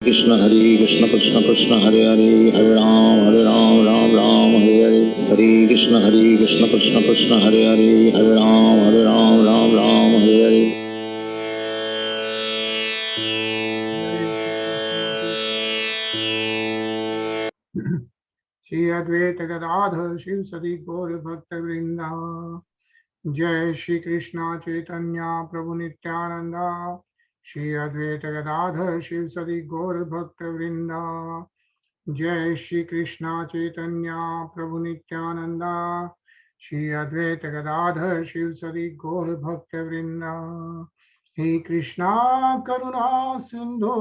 कृष्ण कृष्ण कृष्ण हरे हरे, हरे राम राम हरे हरे, हरे कृष्ण कृष्ण कृष्ण हरे राम राम हरे हरे। श्री अद्वैत गदाधर शिव सदी गौर भक्त वृंदा, जय श्री कृष्ण चैतन्य प्रभु नित्यानंदा, श्री अद्वैत गदाधर शिव सदी गौर भक्त वृंदा, जय श्री कृष्ण चैतन्य प्रभु नित्यानंदा, श्री अद्वैत गदाधर शिव सदी गौर भक्त वृंदा। हे कृष्णा करुणा सिंधु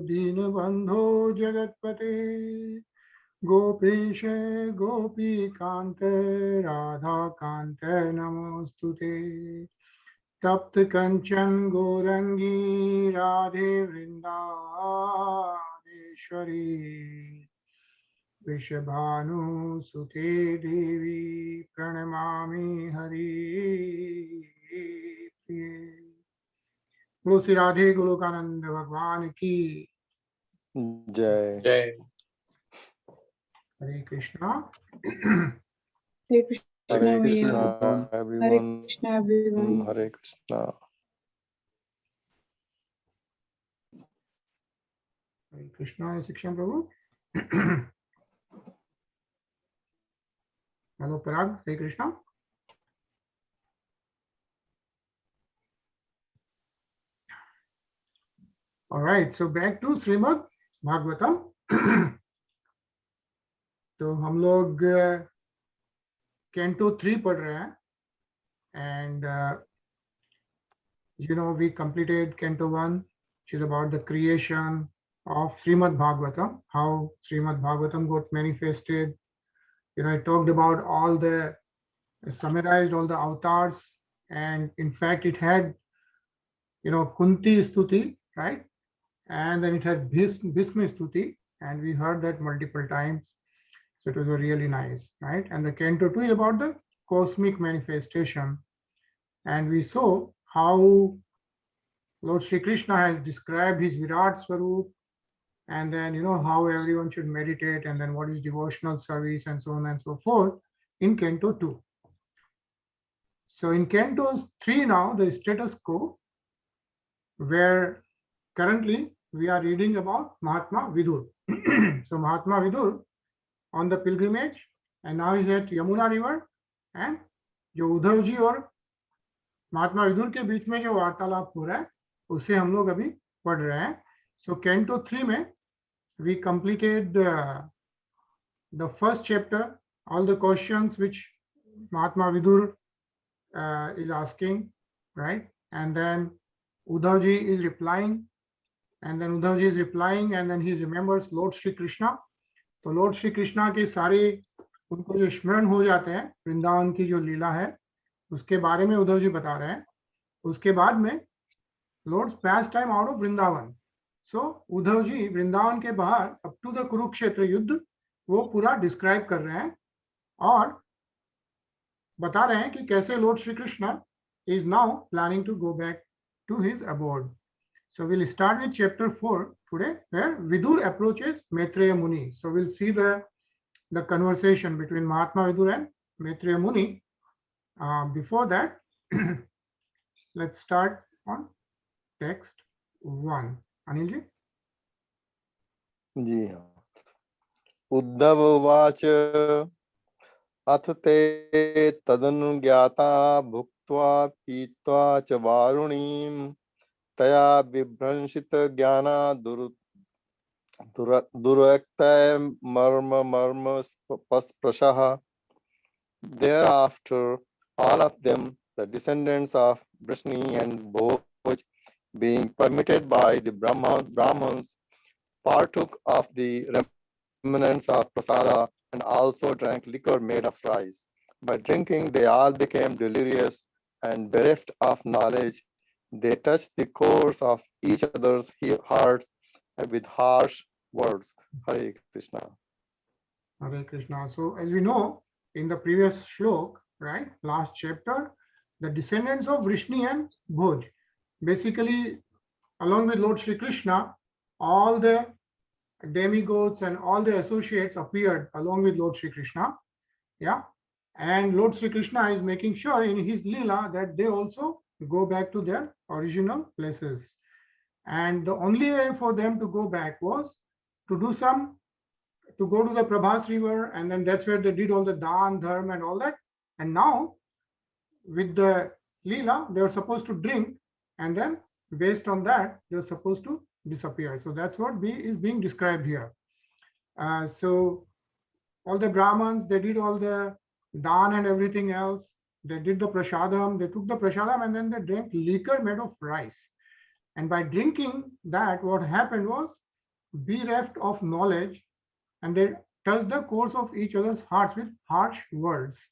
दीनबंधो जगतपते, गोपीश गोपीकांत राधाकांत नमोस्तुते, तप्त कंचन गौरंगी राधे वृंदावनेश्वरी, वृषभानुसुते देवी प्रणमामि हरिप्रिये। बोलो श्री राधे गोलोकानंद भगवान की जय जय। Hare Krishna. Hare Krishna Hare Krishna Hare everyone, Krishna everyone. Hare Krishna. Hare Krishna Shikshan Prabhu. Hello Parag, Hare Krishna. Alright, so back to Shrimad Bhagavatam. तो हम लोग कैंटो 3 पढ़ रहे हैं, and you know we completed canto 1, which is about the creation of Srimad Bhagavatam, how Srimad Bhagavatam got manifested. I talked about all the, summarized all the avatars, and in fact it had Kunti Stuti, right? And then it had Bhisma Stuti, and we heard that multiple times. So it was really nice, right? And the canto 2 is about the cosmic manifestation, and we saw how Lord Shri Krishna has described his Virat Swarup, and then how everyone should meditate, and then what is devotional service, and so on and so forth in canto 2. So in canto 3 now, the status quo, where currently we are reading about Mahatma Vidur. So Mahatma Vidur on the pilgrimage, and now he's at Yamuna river, and जो उद्धव जी और महात्मा विदुर के बीच में जो वार्तालाप हो रहा है उसे हम लोग अभी पढ़ रहे हैं. सो कैंटो 3 में we completed the first chapter, all the questions which Mahatma Vidur is asking, right? And then Uddhavji is replying, and then Uddhavji is replying, and then he remembers Lord Shri Krishna. तो Lord Shri Krishna के सारे उनको जो स्मरण हो जाते हैं, वृंदावन की जो लीला है उसके बारे में उद्धव जी बता रहे हैं. उसके बाद में Lord's pastime out of Vrindavan. So Uddhav ji Vrindavan के बाहर अप टू द कुरुक्षेत्र युद्ध वो पूरा डिस्क्राइब कर रहे हैं और बता रहे हैं कि कैसे Lord Shri Krishna is now planning to go back to his abode. So we'll start with chapter 4 today, where Vidur approaches Maitreya Muni. So we'll see the conversation between Mahatma Vidur and Maitreya Muni. Before that, let's start on text 1. Anil ji? जी हाँ. उद्धव उवाच अथ ते तदनुज्ञाता भुक्त्वा पीत्वा च वारुणीं तया विभ्रंशित ज्ञाना दुरक्तय मर्म स्पृशः. Thereafter, all of them, the descendants of Vrishni and Bhoj, being permitted by the Brahmans, partook of the remnants of prasada and also drank liquor made of rice. By drinking, they all became delirious and bereft of knowledge. They touched the cores of each other's hearts with harsh words. Hare Krishna. Hare Krishna. So as we know, in the previous shlok, right, last chapter, the descendants of Vrishni and Bhoj, basically along with Lord Shri Krishna, all the demigods and all the associates appeared along with Lord Sri Krishna. Yeah. And Lord Sri Krishna is making sure in his Leela that they also go back to their original places. And the only way for them to go back was to go to the Prabhas river, and then that's where they did all the Dan, Dharma, and all that. And now, with the Leela, they were supposed to drink, and then based on that, they're supposed to disappear. So that's what is being described here. So all the Brahmins, they did all the Dan and everything else. They did the prasadam, they took the prasadam, and then they drank liquor made of rice. And by drinking that, what happened was bereft of knowledge, and they touched the course of each other's hearts with harsh words.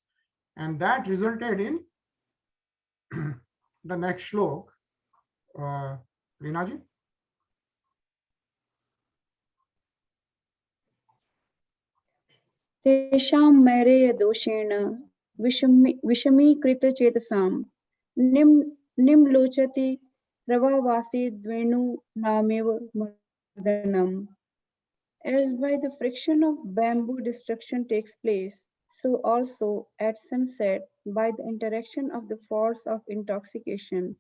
And that resulted in the next shlok. Rinaji? तेषां मैरेय दोषेण विषमीकृतचेतसां निम्लोचति प्रवावासि द्वेणूनामेव मर्दनम्. As by the friction of bamboo destruction takes place, so also at sunset, by the interaction of the force of intoxication,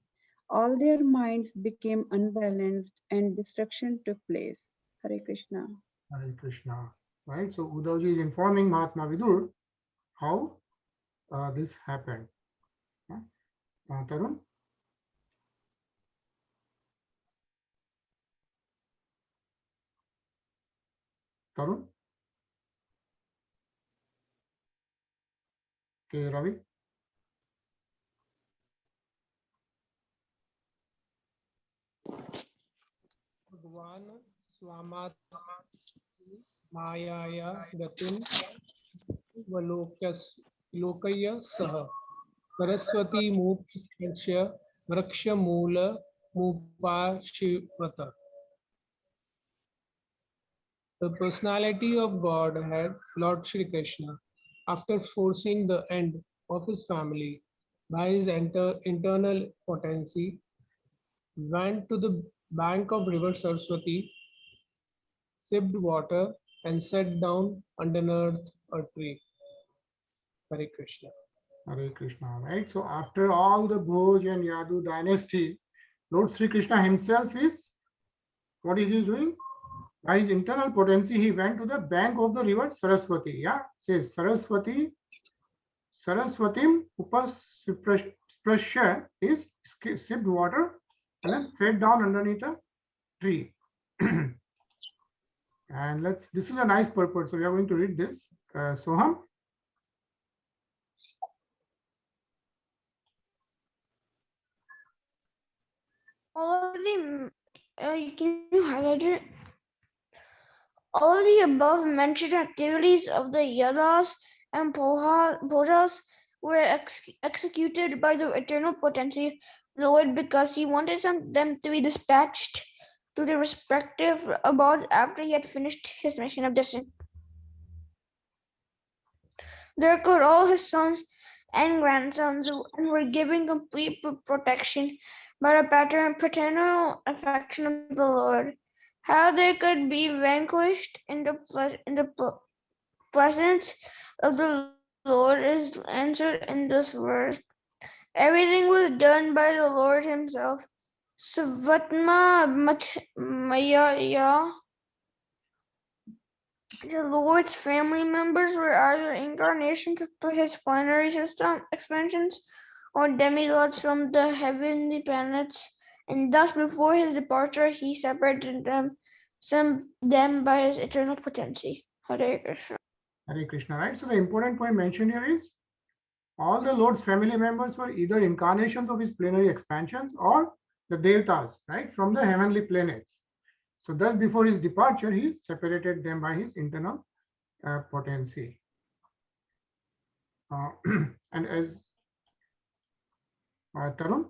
all their minds became unbalanced and destruction took place. Hare Krishna. Hare Krishna. Right? So Uddhavji is informing Mahatma Vidur how this happened. Tarun? Tarun? Okay, Ravi? भगवान स्वामात् मायाया गतिं लोकय सह Saraswati मूर्तिस्य वृक्षमूलमुपाश्रिवत. The personality of Godhead, Lord Shri Krishna, after forcing the end of his family by his internal potency, went to the bank of river Saraswati, sipped water, and sat down underneath a tree. Hare Krishna. Hare Krishna, right? So after all the Bhoj and Yadu dynasty, Lord Sri Krishna himself what is he doing? By his internal potency, he went to the bank of the river Saraswati. Yeah, says Saraswatim upasprashya is sipped water and then sat down underneath a tree. And this is a nice purport. So we are going to read this. Soham. All the can you highlight it? All of the above mentioned activities of the Yadas and Bhojas were executed by the eternal potency Lord because he wanted them to be dispatched to their respective abodes after he had finished his mission of destiny. There could all his sons and grandsons and were given complete protection by the paternal affection of the Lord. How they could be vanquished in the presence of the Lord is answered in this verse. Everything was done by the Lord himself. Svatma Maya. The Lord's family members were either incarnations of his plenary system expansions or demigods from the heavenly planets, and thus before his departure he separated them by his eternal potency. Hare Krishna. Hare Krishna, right? So the important point mentioned here is all the Lord's family members were either incarnations of his plenary expansions or the Devatas, right, from the heavenly planets. So thus before his departure, he separated them by his internal potency. And as Tarun?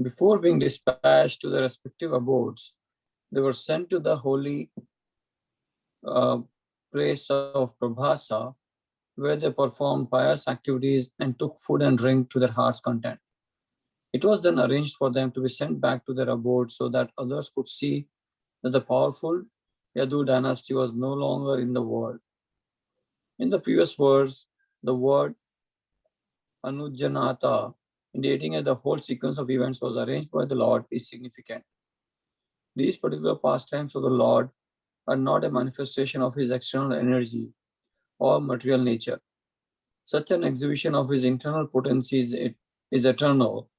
Before being dispatched to the respective abodes, they were sent to the holy place of Prabhasa, where they performed pious activities and took food and drink to their heart's content. It was then arranged for them to be sent back to their abode so that others could see that the powerful Yadu dynasty was no longer in the world. In the previous verse, the word Anujanata, indicating that the whole sequence of events was arranged by the Lord, is significant. These particular pastimes of the Lord are not a manifestation of his external energy or material nature. Such an exhibition of his internal potency is eternal,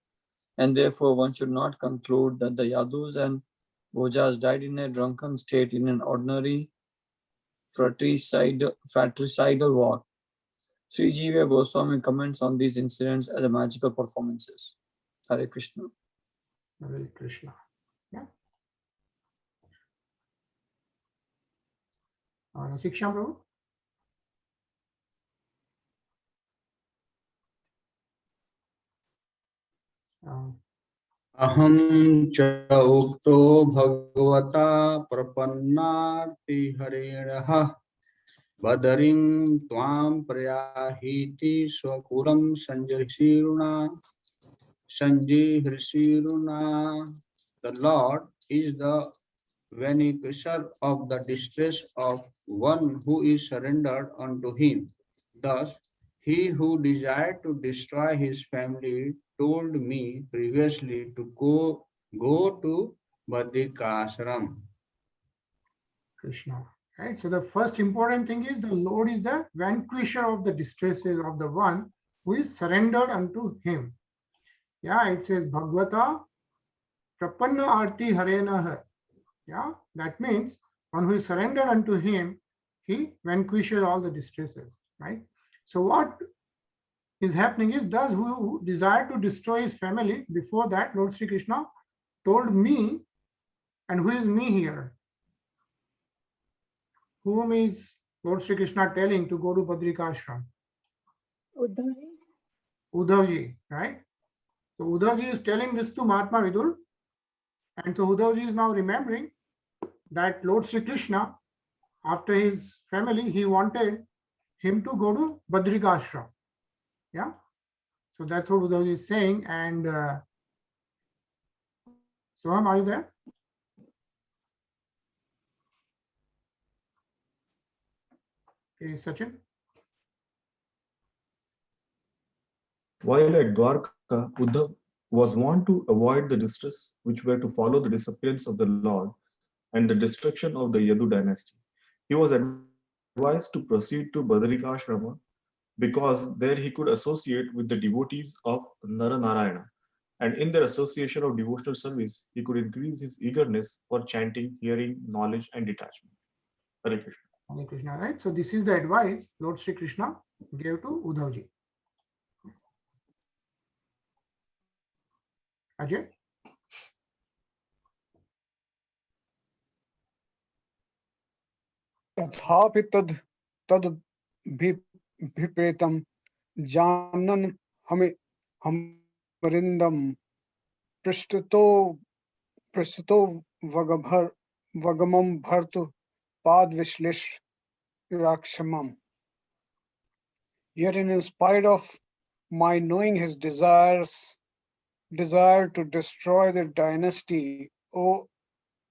and therefore one should not conclude that the Yadus and Bhojas died in a drunken state in an ordinary fratricidal war. Sri Jiva Goswami comments on these incidents as magical performances. Hare Krishna. Hare Krishna. Yeah. Shiksha Prabhu. अहं च उक्तो भगवता प्रपन्नार्तिहरेणः बदरीं त्वां प्रयाहीति स्वकुलं संजयऋषिरुणा. The Lord is the vanquisher of the distress of one who is surrendered unto him. Thus, he who desired to destroy his family told me previously to go to Badrikashram. Krishna. Right. So the first important thing is the Lord is the vanquisher of the distresses of the one who is surrendered unto him. Yeah, it says Bhagavata Prapanna Arti Harenah. Yeah, that means one who is surrendered unto him, he vanquishes all the distresses. Right. So what is happening is those who desire to destroy his family, before that Lord Sri Krishna told me, and who is me here? Whom is Lord Sri Krishna telling to go to Badrikashram? Uddhavji. Uddhavji, right? So Uddhavji is telling this to Mahatma Vidur, and so Uddhavji is now remembering that Lord Sri Krishna, after his family, he wanted him to go to Badrikashram. Yeah, so that's what Uddhavji is saying. And Soham, are you there? Okay, Sachin. While at Dwarka, Uddhav was warned to avoid the distress which were to follow the disappearance of the Lord and the destruction of the Yadu dynasty. He was advised to proceed to Badrikashrama because there he could associate with the devotees of Naranarayana, and in their association of devotional service, he could increase his eagerness for chanting, hearing, knowledge, and detachment. Hare Krishna. Hare Krishna, right? So this is the advice Lord Sri Krishna gave to Uddhavji. Ajay? तथापि तद विपरीतं जानन् हमरिन्दं पृष्ठतो वगमं भर्तु पादविश्लेषराक्षमम्. Yet in spite of my knowing his desire to destroy the dynasty, O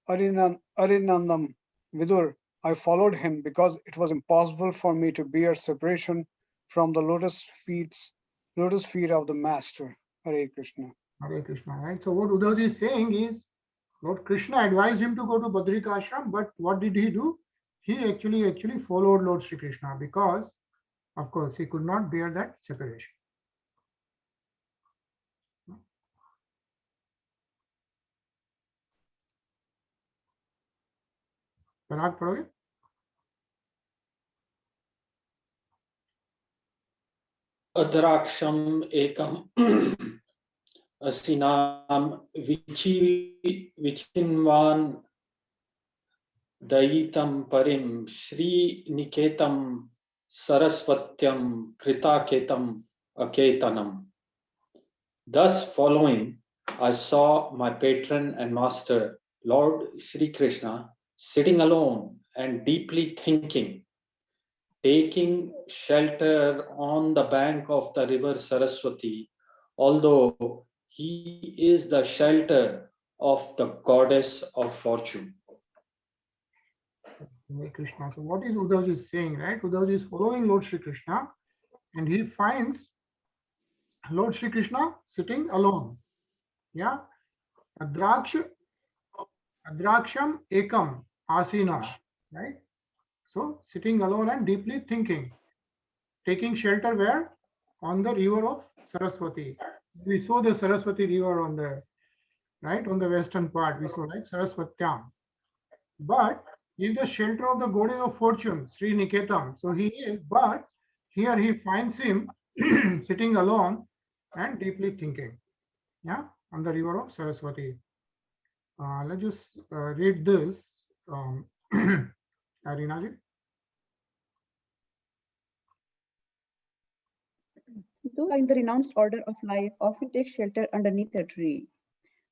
Arinandam Vidur, I followed him because it was impossible for me to bear separation from the lotus feet of the master. Hare Krishna. Hare Krishna, right? So what Uddhavji is saying is, Lord Krishna advised him to go to Badrikashram, but what did he do? He actually followed Lord Sri Krishna because, of course, he could not bear that separation. Parag, पढ़ोगे? अद्राक्षम एकम असिनाम विचिन्वान दयितं परिम Shri निकेतम सरस्वत्यम कृताकेतम अकेतनम. Thus following, I saw my patron and master, Lord Sri Krishna, sitting alone and deeply thinking, taking shelter on the bank of the river Saraswati, although He is the shelter of the goddess of fortune. Hare Krishna. So what is Uddhavji saying, right? Uddhavji is following Lord Shri Krishna and he finds Lord Shri Krishna sitting alone. Yeah. Adraksham ekam asina, right? So sitting alone and deeply thinking, taking shelter where? On the river of Saraswati. We saw the Saraswati river on the right on the western part. We saw like Saraswatyam. But in the shelter of the goddess of fortune, Sri Niketam. So he is, but here he finds him sitting alone and deeply thinking. Yeah, on the river of Saraswati. Let's just read this. Arinaji. Those are in the renounced order of life often take shelter underneath a tree.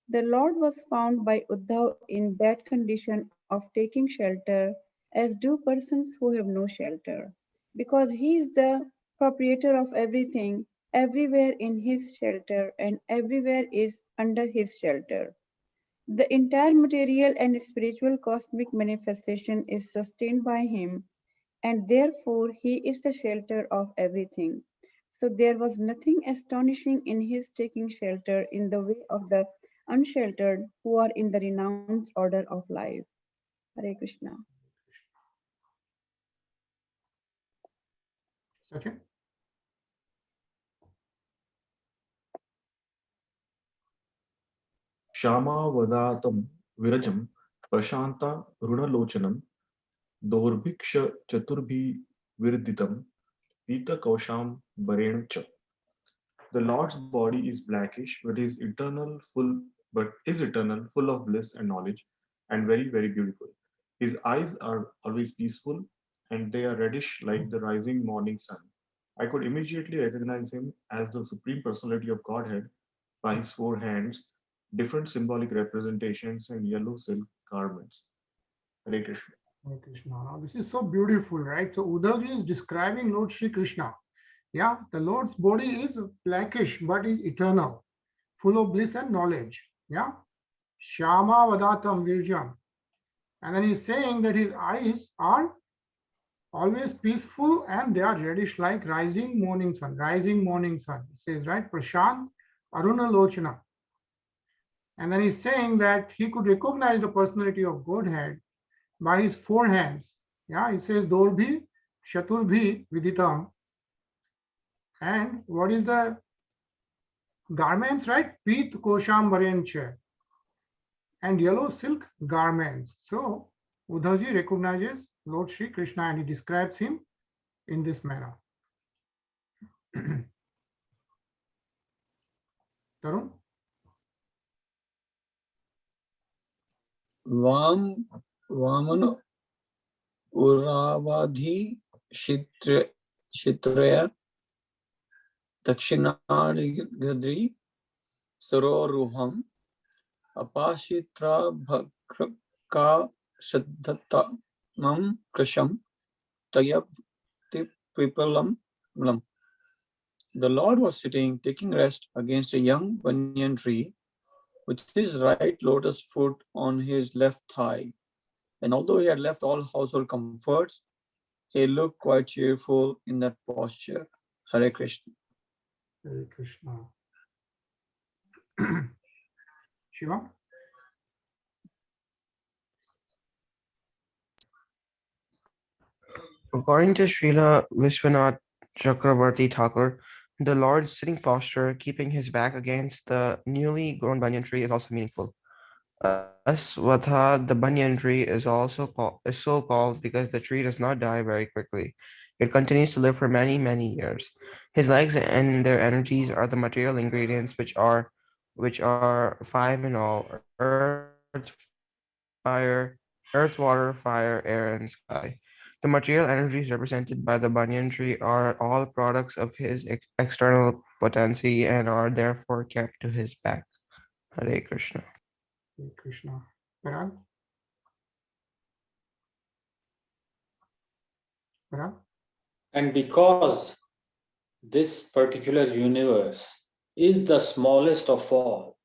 The Lord was found by Uddhav in that condition of taking shelter, as do persons who have no shelter, because he is the proprietor of everything, everywhere in his shelter, and everywhere is under his shelter. The entire material and spiritual cosmic manifestation is sustained by him, and therefore he is the shelter of everything. So there was nothing astonishing in his taking shelter in the way of the unsheltered who are in the renounced order of life. Hare Krishna. Sachin. Shama Vadatam Virajam Prashanta Runalochanam Dorbiksha Chaturbhi Virditam Pita Kausham Barenacha. The Lord's body is blackish, but is eternal, full of bliss and knowledge, and very, very beautiful. His eyes are always peaceful, and they are reddish like the rising morning sun. I could immediately recognize him as the Supreme Personality of Godhead by his four hands, different symbolic representations, and yellow silk garments. Hare Krishna. Hare Krishna. Now, this is so beautiful, right? So Uddhavji is describing Lord Shri Krishna. Yeah, the Lord's body is blackish but is eternal, full of bliss and knowledge. Yeah, Shama Vadatam Virjam. And then he's saying that his eyes are always peaceful and they are reddish like rising morning sun. Rising morning sun. It says, right? Prashant Aruna Lochana. And then he's saying that he could recognize the personality of Godhead by his four hands. Yeah, he says Dorbhi, Chaturbhi, Viditam. And what is the garments, right? Pit Kosham Varenche. And yellow silk garments. So Uddhavji recognizes Lord Shri Krishna and he describes him in this manner. Tarun? Vaman Uravadhi Shitraya Dakshinadigadri Saroruham Apashitra Bhakraka Shadhatamam Krisham Tayapti Pipalam. The Lord was sitting, taking rest against a young banyan tree, with his right lotus foot on his left thigh. And although he had left all household comforts, he looked quite cheerful in that posture. Hare Krishna. Hare Krishna. Shiva? According to Srila Vishwanath Chakravarti Thakur, the Lord's sitting posture, keeping his back against the newly grown banyan tree, is also meaningful. Aswatha, the banyan tree, is so called because the tree does not die very quickly. It continues to live for many, many years. His legs and their energies are the material ingredients, which are five in all: earth, water, fire, air, and sky. The material energies represented by the banyan tree are all products of his external potency and are therefore kept to his back. Hare Krishna. Hare Krishna. Parag? Parag? And because this particular universe is the smallest of all.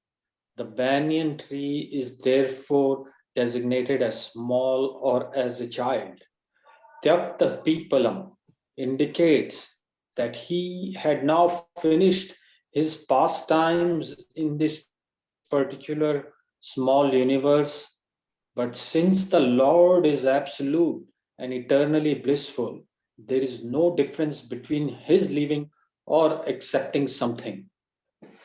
The banyan tree is therefore designated as small or as a child. Tyakta Pipalam indicates that he had now finished his pastimes in this particular small universe. But since the Lord is absolute and eternally blissful, there is no difference between his leaving or accepting something.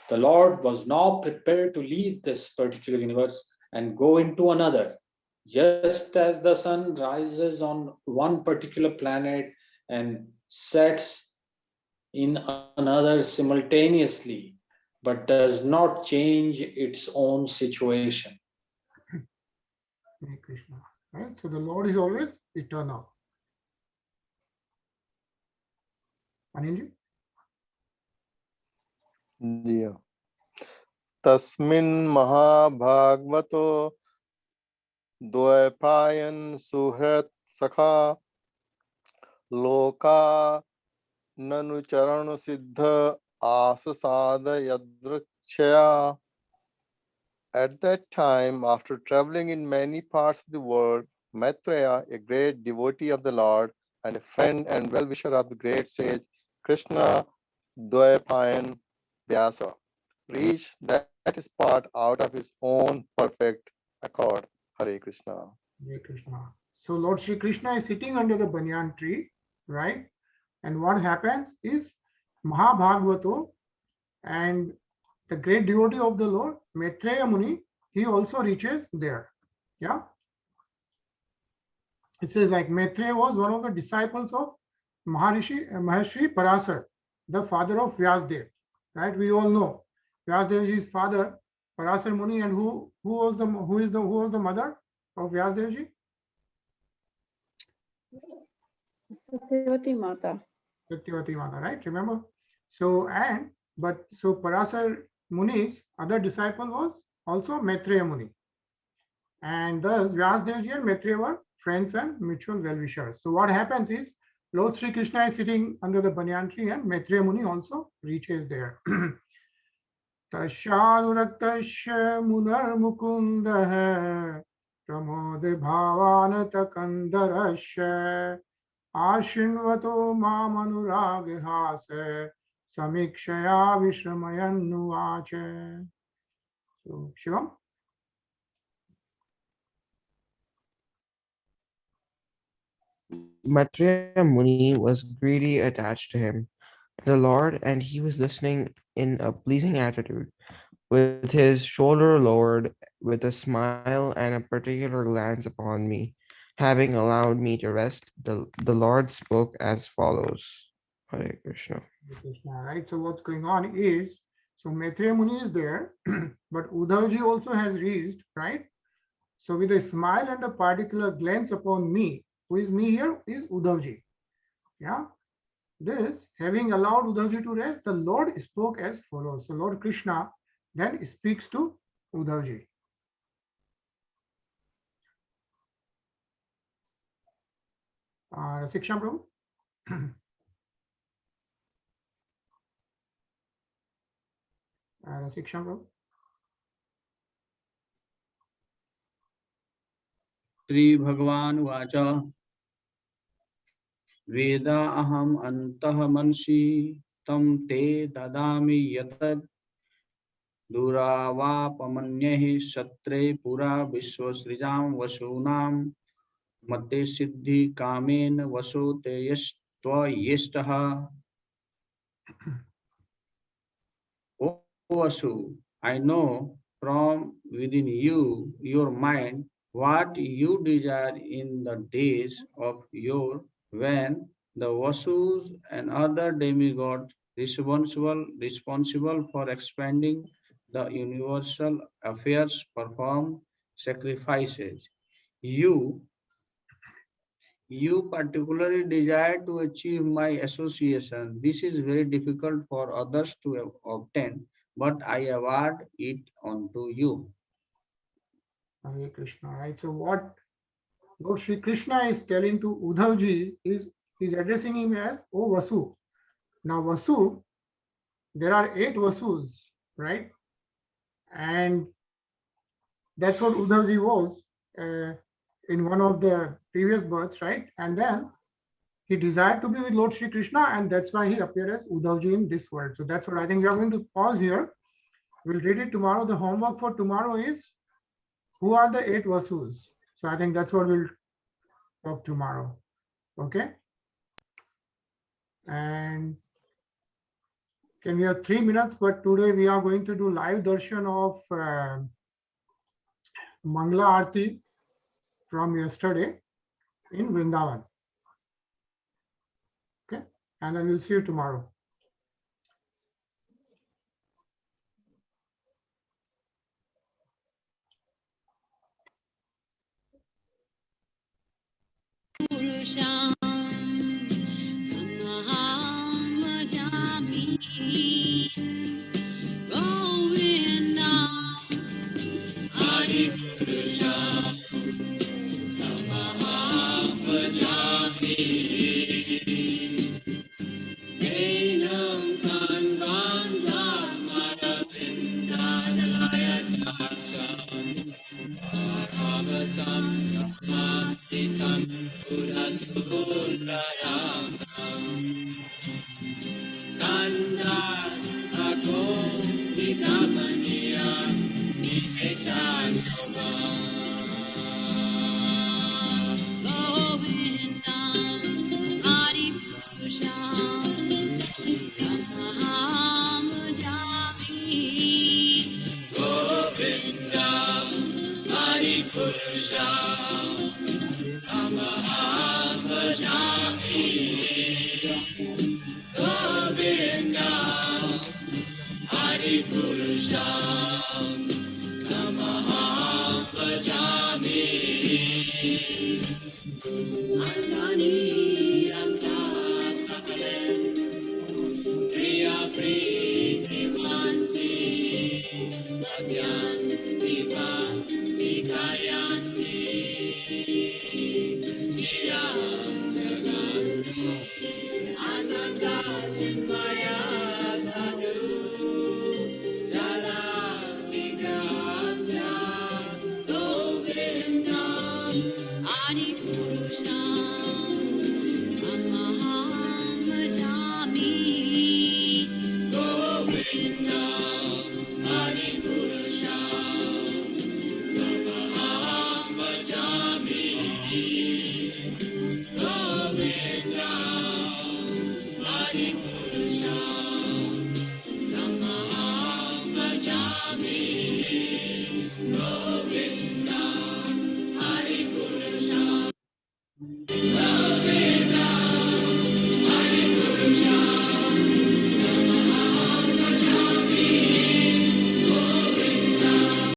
The Lord was now prepared to leave this particular universe and go into another. Just as the sun rises on one particular planet and sets in another simultaneously, but does not change its own situation. Hare Krishna. Right? So the Lord is always eternal. Anilji? जी हाँ। तस्मिन् महाभागवतो द्वैपायन सुहृत् सखा लोका ननुचरण सिद्ध आससाद यदृक्षया. At that time, after traveling in many parts of the world, Maitreya, a great devotee of the Lord and a friend and well-wisher of the great sage Krishna Dvaipayan Vyasa, reached that spot out of his own perfect accord. Hare Krishna. Hare Krishna. So Lord Shri Krishna is sitting under the banyan tree, right? And what happens is Mahabhagavato and the great devotee of the Lord, Maitreya Muni, he also reaches there. Yeah. It says like Maitreya was one of the disciples of Maharshi Parasar, the father of Vyasdev. Right? We all know Vyasdevji's father, Parasar Muni, and who was the mother of Vyasdevji? Satyavati Mata. Satyavati Mata, right? Remember? So Parasar Muni's other disciple was also Maitreya Muni. And thus Vyasdevji and Maitreya were friends and mutual well-wishers. So what happens is Lord Sri Krishna is sitting under the banyan tree and Maitreya Muni also reaches there. Tashanuraktasya munar mukundah pramod bhavan takandarasya ashinvato mamanuragihase samikshaya vishramayannuvache. So Shivam? Maitreya Muni was greedy attached to him, the Lord, and he was listening in a pleasing attitude, with his shoulder lowered, with a smile and a particular glance upon me. Having allowed me to rest, the Lord spoke as follows. Hare Krishna. Krishna, right? So what's going on is, so Maitreya Muni is there, but Uddhavji also has reached, right? So with a smile and a particular glance upon me, who is me here is Uddhavji. Yeah. This, having allowed Uddhavji to rest, the Lord spoke as follows. So Lord Krishna then speaks to Uddhavji. Siksha Prabhu. Siksha Prabhu. Shri भगवान watch वेदा अहम अंतः मनसि तम ते ददामि यतद् दुरावापमन्यैः सत्रे पुरा विश्वसृजां वसूनां मते सिद्धि कामेन वसो ते यस्त्वयेष्टः. O Vasu, I know from within you, your mind, what you desire in the days of yore, when the Vasus and other demigods responsible for expanding the universal affairs perform sacrifices. You particularly desire to achieve my association. This is very difficult for others to obtain, but I award it unto you. Hare Krishna, right? So what Lord Shri Krishna is telling to Uddhavji is addressing him as O Vasu. Now Vasu, there are 8 Vasus, right? And that's what Uddhavji was in one of the previous births, right? And then he desired to be with Lord Shri Krishna, and that's why he appeared as Uddhavji in this world. So that's what I think we are going to pause here. We'll read it tomorrow. The homework for tomorrow is who are the 8 Vasus? So I think that's what we'll talk tomorrow. Okay. And can we have 3 minutes? But today we are going to do live darshan of Mangla Aarti from yesterday in Vrindavan. Okay. And then we'll see you tomorrow.